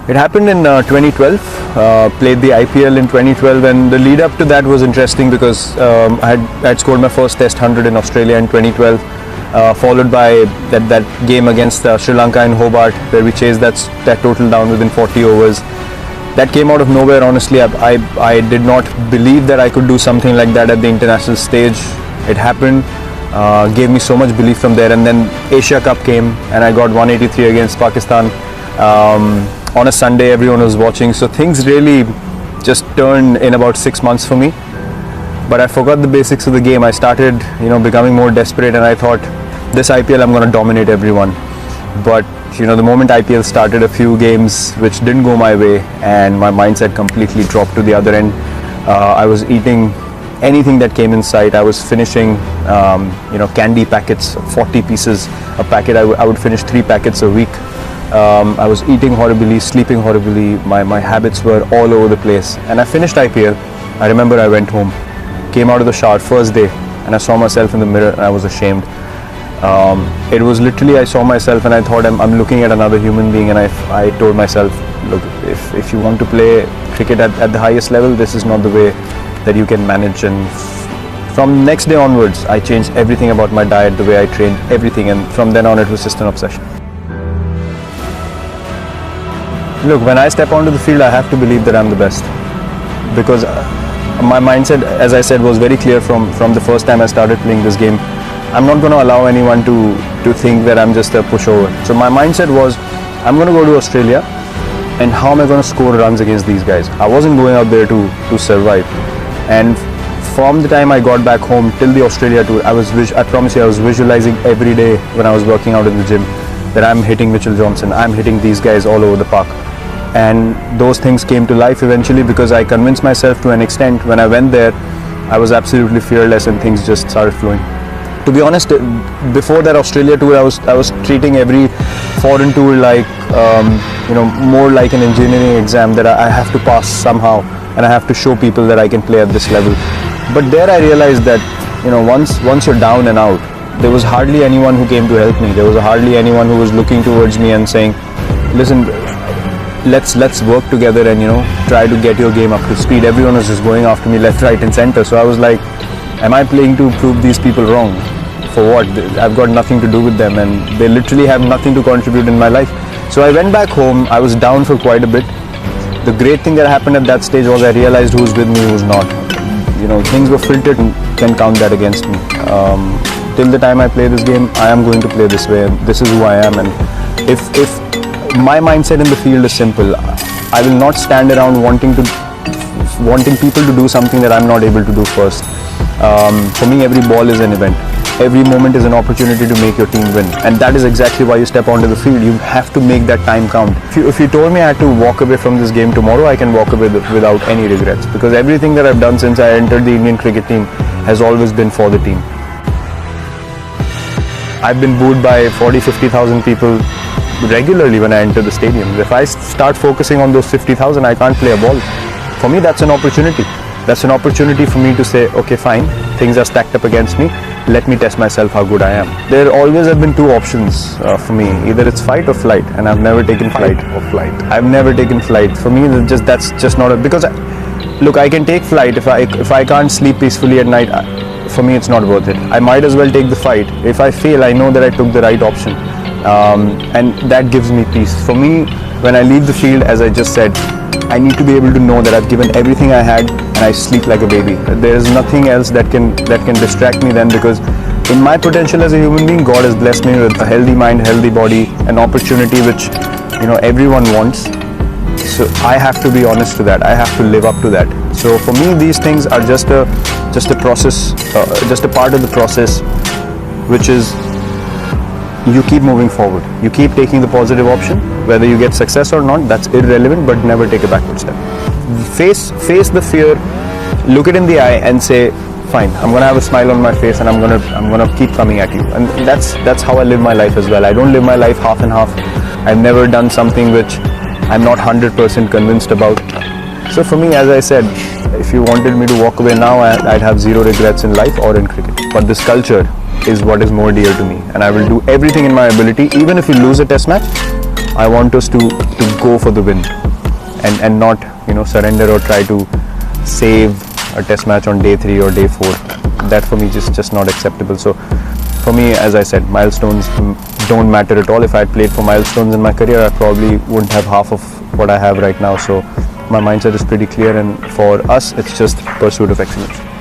It happened in 2012. Played the IPL in 2012, and the lead up to that was interesting because I had scored my first Test 100 in Australia in 2012, followed by that game against Sri Lanka in Hobart, where we chased that total down within 40 overs. That came out of nowhere. Honestly, I did not believe that I could do something like that at the international stage. It happened. Gave me so much belief from there, and then Asia Cup came, and I got 183 against Pakistan. On a Sunday, everyone was watching, so things really just turned in about 6 months for me. But I forgot the basics of the game. I started, becoming more desperate, and I thought, this IPL I'm going to dominate everyone. But the moment IPL started, a few games which didn't go my way, and my mindset completely dropped to the other end. I was eating anything that came in sight. I was finishing, candy packets, 40 pieces a packet. I would finish 3 packets a week. I was eating horribly, sleeping horribly. My habits were all over the place. And I finished IPL. I remember I went home, came out of the shower first day, and I saw myself in the mirror, and I was ashamed. It was literally, I saw myself and I thought I'm looking at another human being, and I told myself, look, if you want to play cricket at the highest level, this is not the way that you can manage. And from next day onwards, I changed everything about my diet, the way I trained, everything, and from then on it was just an obsession. Look, when I step onto the field, I have to believe that I'm the best, because my mindset, as I said, was very clear from the first time I started playing this game. I'm not going to allow anyone to think that I'm just a pushover. So my mindset was, I'm going to go to Australia, and how am I going to score runs against these guys? I wasn't going out there to survive. And from the time I got back home till the Australia tour, I promise you, I was visualizing every day when I was working out in the gym that I'm hitting Mitchell Johnson, I'm hitting these guys all over the park. And those things came to life eventually, because I convinced myself to an extent. When I went there, I was absolutely fearless, and things just started flowing. To be honest, before that Australia tour, I was treating every foreign tour like, more like an engineering exam that I have to pass somehow, and I have to show people that I can play at this level. But there I realized that, once you're down and out, there was hardly anyone who came to help me. There was hardly anyone who was looking towards me and saying, listen, let's work together and try to get your game up to speed. Everyone was just going after me left, right and center. So I was like, am I playing to prove these people wrong? For what? I've got nothing to do with them, and they literally have nothing to contribute in my life. So I went back home. I was down for quite a bit. The great thing that happened at that stage was I realized who's with me, who's not. Things were filtered, and can count that against me. Till the time I play this game, I am going to play this way, and this is who I am. And if my mindset in the field is simple, I will not stand around wanting people to do something that I'm not able to do first. For me, every ball is an event. Every moment is an opportunity to make your team win, and that is exactly why you step onto the field. You have to make that time count. If you told me I had to walk away from this game tomorrow, I can walk away without any regrets, because everything that I've done since I entered the Indian cricket team has always been for the team. I've been booed by 40-50,000 people regularly when I enter the stadium. If I start focusing on those 50,000, I can't play a ball. For me, that's an opportunity. That's an opportunity for me to say, okay, fine, things are stacked up against me. Let me test myself how good I am. There always have been 2 options for me. Either it's fight or flight, and I've never taken flight. I've never taken flight. For me, that's just not because look, I can take flight if I can't sleep peacefully at night. For me, it's not worth it. I might as well take the fight. If I fail, I know that I took the right option. And that gives me peace. For me, when I leave the field, as I just said, I need to be able to know that I've given everything I had, and I sleep like a baby. There is nothing else that can distract me then, because in my potential as a human being, God has blessed me with a healthy mind, healthy body, an opportunity which everyone wants. So I have to be honest to that. I have to live up to that. So for me, these things are just a process, just a part of the process, which is, you keep moving forward. You keep taking the positive option. Whether you get success or not, that's irrelevant, but never take a backward step. Face the fear, look it in the eye and say, fine, I'm gonna have a smile on my face, and I'm gonna keep coming at you. And that's how I live my life as well. I don't live my life half and half. I've never done something which I'm not 100% convinced about. So for me, as I said, if you wanted me to walk away now, I'd have 0 regrets in life or in cricket. But this culture is what is more dear to me, and I will do everything in my ability. Even if we lose a test match, I want us to go for the win and not surrender or try to save a test match on day 3 or day 4. That for me just not acceptable. So for me, as I said, milestones don't matter at all. If I had played for milestones in my career, I probably wouldn't have half of what I have right now. So my mindset is pretty clear, and for us it's just pursuit of excellence.